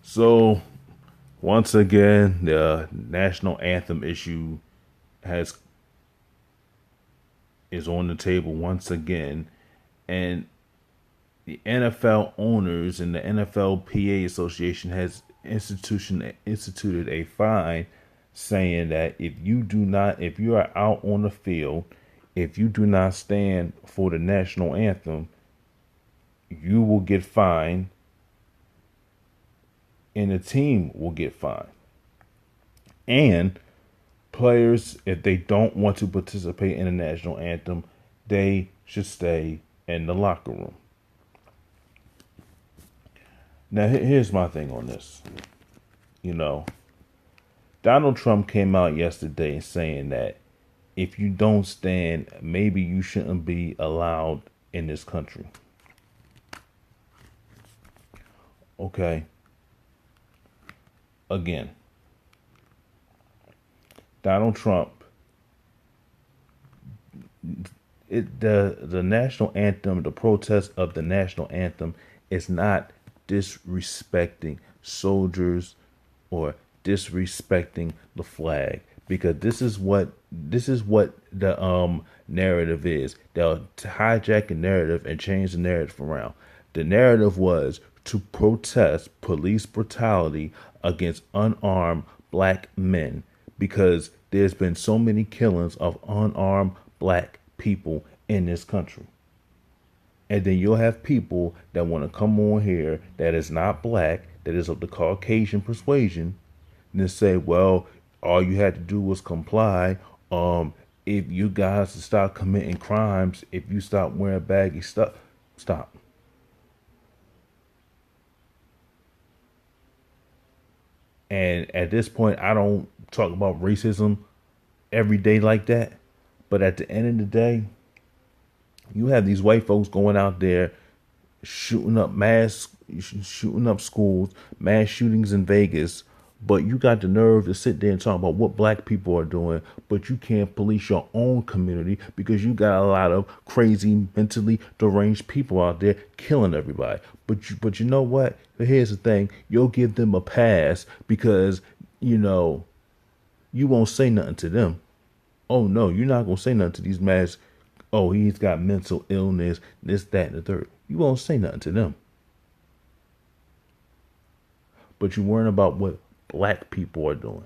So once again, the national anthem issue has is on the table once again, and the NFL owners and the NFLPA Association has instituted a fine, saying that if you are out on the field, if you do not stand for the national anthem, you will get fined, and the team will get fined. And players, if they don't want to participate in the national anthem, they should stay in the locker room. Now, here's my thing on this. You know, Donald Trump came out yesterday saying that if you don't stand, maybe you shouldn't be allowed in this country. Okay. Again, Donald Trump, the national anthem, the protest of the national anthem is not disrespecting soldiers or disrespecting the flag, because this is what the narrative is. They'll hijack a narrative and change the narrative around. The narrative was to protest police brutality against unarmed black men, because there's been so many killings of unarmed black people in this country. And then you'll have people that want to come on here that is not black, that is of the Caucasian persuasion, and then say, well, all you had to do was comply. If you guys stop committing crimes, if you stop wearing baggy stuff, stop. And at this point, I don't talk about racism every day like that. But at the end of the day, you have these white folks going out there shooting up schools, mass shootings in Vegas. But you got the nerve to sit there and talk about what black people are doing, but you can't police your own community because you got a lot of crazy, mentally deranged people out there killing everybody. But you know what? Here's the thing: you'll give them a pass because you know you won't say nothing to them. Oh no, you're not gonna say nothing to these mass. Oh, he's got mental illness, this, that, and the third. You won't say nothing to them. But you worrying about what black people are doing.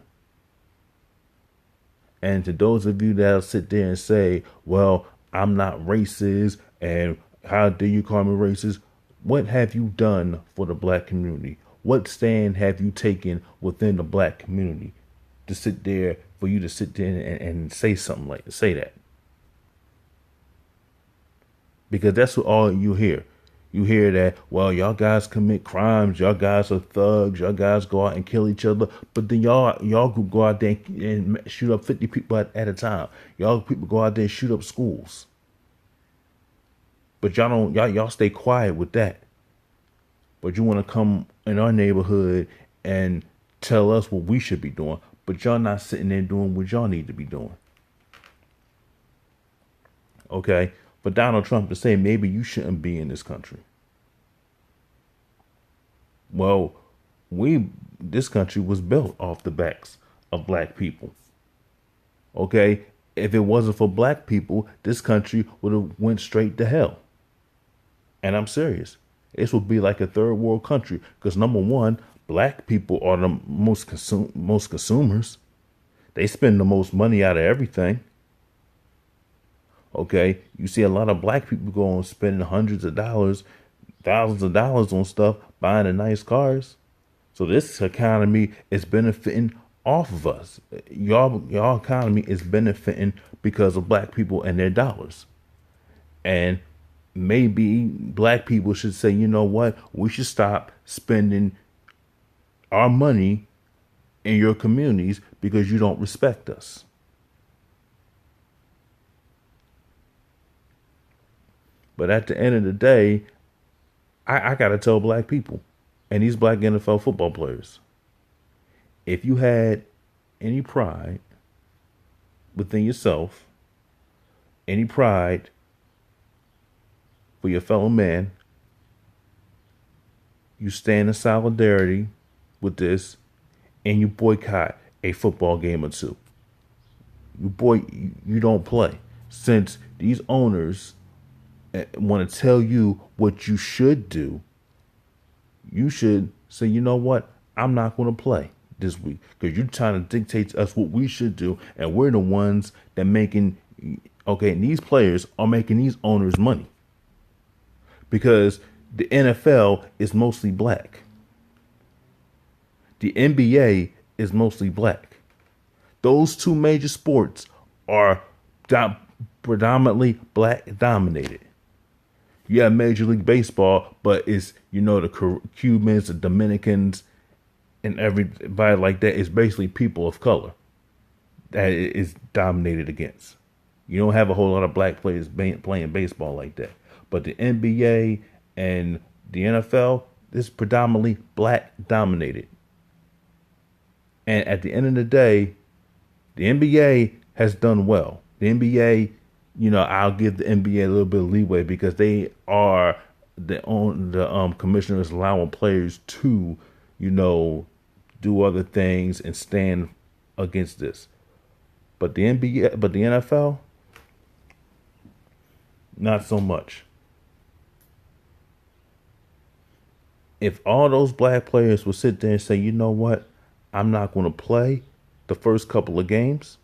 And to those of you that'll sit there and say, well, I'm not racist, and how dare you call me racist? What have you done for the black community? What stand have you taken within the black community to sit there, for you to sit there and say something like say that? Because that's what all you hear. You hear that, well, y'all guys commit crimes, y'all guys are thugs, y'all guys go out and kill each other, but then y'all could go out there and shoot up 50 people at a time. Y'all people go out there and shoot up schools. But y'all stay quiet with that. But you want to come in our neighborhood and tell us what we should be doing, but y'all not sitting there doing what y'all need to be doing. Okay? For Donald Trump to say maybe you shouldn't be in this country. Well, this country was built off the backs of black people. Okay? If it wasn't for black people, this country would have went straight to hell. And I'm serious. This would be like a third world country because number one, black people are the most consumers. They spend the most money out of everything. Okay, you see a lot of black people going spending hundreds of dollars, thousands of dollars on stuff, buying the nice cars. So this economy is benefiting off of us. Y'all economy is benefiting because of black people and their dollars. And maybe black people should say, you know what? We should stop spending our money in your communities because you don't respect us. But at the end of the day, I got to tell black people and these black NFL football players, if you had any pride within yourself, any pride for your fellow man, you stand in solidarity with this and you boycott a football game or two. You don't play. Since these owners want to tell you what you should do, you should say, you know what? I'm not going to play this week because you're trying to dictate to us what we should do, and we're the ones that making. Okay, and these players are making these owners money because the NFL is mostly black. The NBA is mostly black. Those two major sports are predominantly black dominated. You have Major League Baseball, but it's, the Cubans, the Dominicans, and everybody like that is basically people of color that is dominated against. You don't have a whole lot of black players playing baseball like that. But the NBA and the NFL is predominantly black dominated. And at the end of the day, the NBA has done well. The NBA, I'll give the NBA a little bit of leeway because they are the commissioners allowing players to, do other things and stand against this. But the NFL, not so much. If all those black players would sit there and say, you know what, I'm not going to play the first couple of games,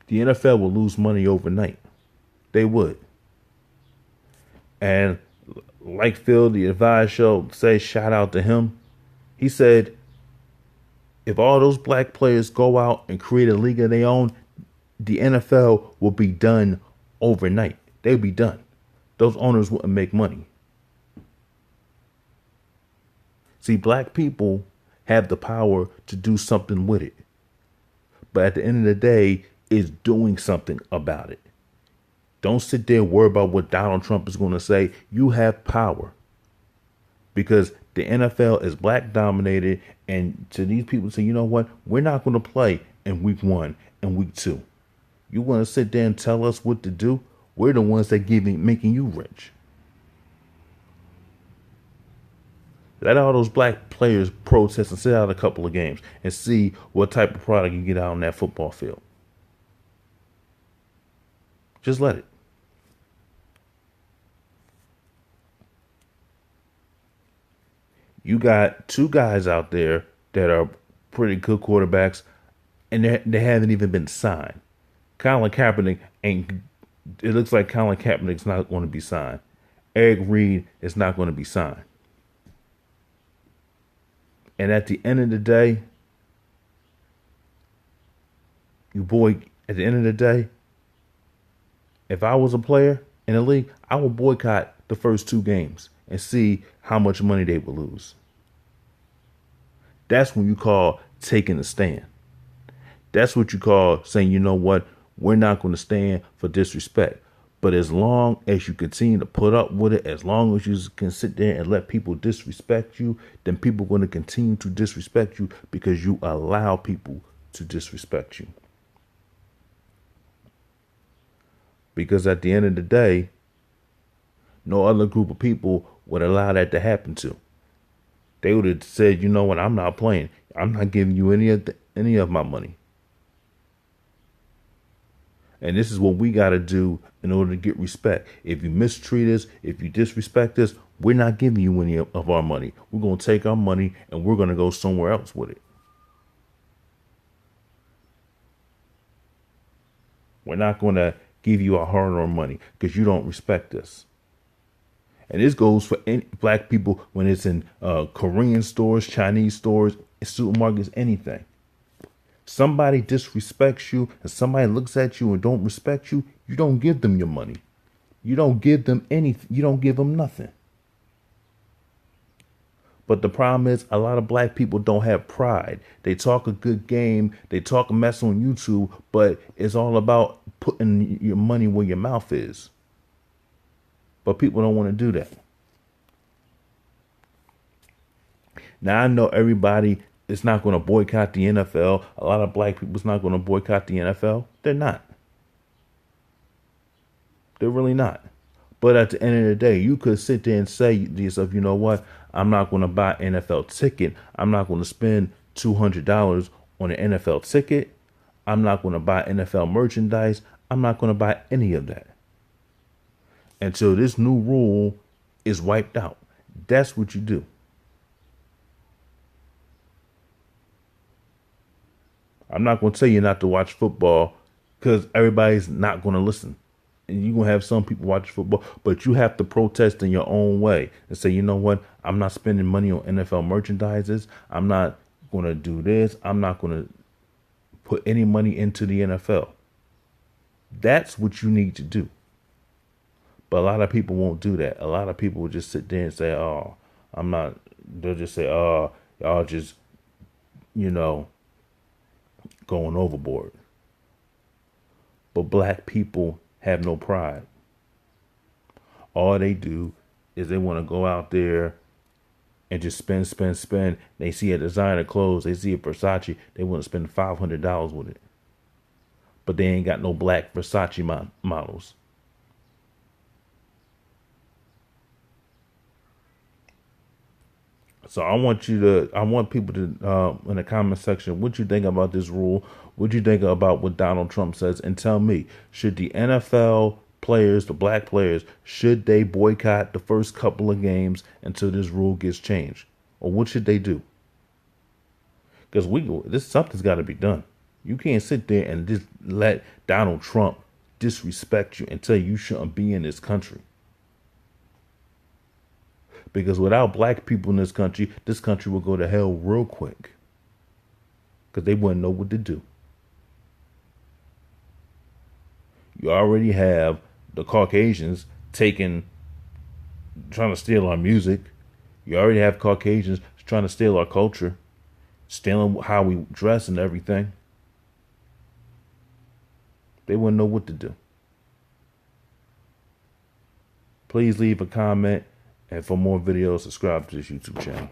the NFL will lose money overnight. They would. And like Phil, the Advice Show, say shout out to him. He said, if all those black players go out and create a league of their own, the NFL will be done overnight. They'll be done. Those owners wouldn't make money. See, black people have the power to do something with it. But at the end of the day, it's doing something about it. Don't sit there and worry about what Donald Trump is going to say. You have power. Because the NFL is black dominated. And to these people say, you know what? We're not going to play in week 1 and week 2. You want to sit there and tell us what to do? We're the ones that making you rich. Let all those black players protest and sit out a couple of games and see what type of product you get out on that football field. Just let it. You got 2 guys out there that are pretty good quarterbacks, and they haven't even been signed. Colin Kaepernick it looks like Colin Kaepernick's not going to be signed. Eric Reed is not going to be signed. And at the end of the day, if I was a player in the league, I would boycott the first 2 games and see how much money they would lose. That's when you call taking a stand. That's what you call saying, you know what, we're not going to stand for disrespect. But as long as you continue to put up with it, as long as you can sit there and let people disrespect you, then people are going to continue to disrespect you because you allow people to disrespect you. Because at the end of the day, no other group of people would allow that to happen to. They would have said, you know what, I'm not playing. I'm not giving you any of my money. And this is what we got to do in order to get respect. If you mistreat us, if you disrespect us, we're not giving you any of our money. We're going to take our money and we're going to go somewhere else with it. We're not going to give you our hard-earned money because you don't respect us. And this goes for any black people when it's in Korean stores, Chinese stores, supermarkets, anything. Somebody disrespects you and somebody looks at you and don't respect you, you don't give them your money. You don't give them anything. You don't give them nothing. But the problem is a lot of black people don't have pride. They talk a good game. They talk a mess on YouTube, but it's all about putting your money where your mouth is. But people don't want to do that. Now, I know everybody is not going to boycott the NFL. A lot of black people is not going to boycott the NFL. They're not. They're really not. But at the end of the day, you could sit there and say to yourself, you know what? I'm not going to buy an NFL ticket. I'm not going to spend $200 on an NFL ticket. I'm not going to buy NFL merchandise. I'm not going to buy any of that until this new rule is wiped out. That's what you do. I'm not going to tell you not to watch football because everybody's not going to listen. And you're going to have some people watch football, but you have to protest in your own way and say, you know what? I'm not spending money on NFL merchandises. I'm not going to do this. I'm not going to put any money into the NFL. That's what you need to do. But a lot of people won't do that. A lot of people will just sit there and say, oh, I'm not. They'll just say, oh, y'all just, you know, going overboard. But black people have no pride. All they do is they want to go out there and just spend, spend, spend. They see a designer clothes, they see a Versace, they want to spend $500 with it. But they ain't got no black Versace models. So I want people to, in the comment section, what you think about this rule? What you think about what Donald Trump says? And tell me, should the NFL players, the black players, should they boycott the first couple of games until this rule gets changed? Or what should they do? Because something's got to be done. You can't sit there and just let Donald Trump disrespect you and tell you shouldn't be in this country. Because without black people in this country will go to hell real quick. Because they wouldn't know what to do. You already have the Caucasians trying to steal our music. You already have Caucasians trying to steal our culture, stealing how we dress and everything. They wouldn't know what to do. Please leave a comment. And for more videos, subscribe to this YouTube channel.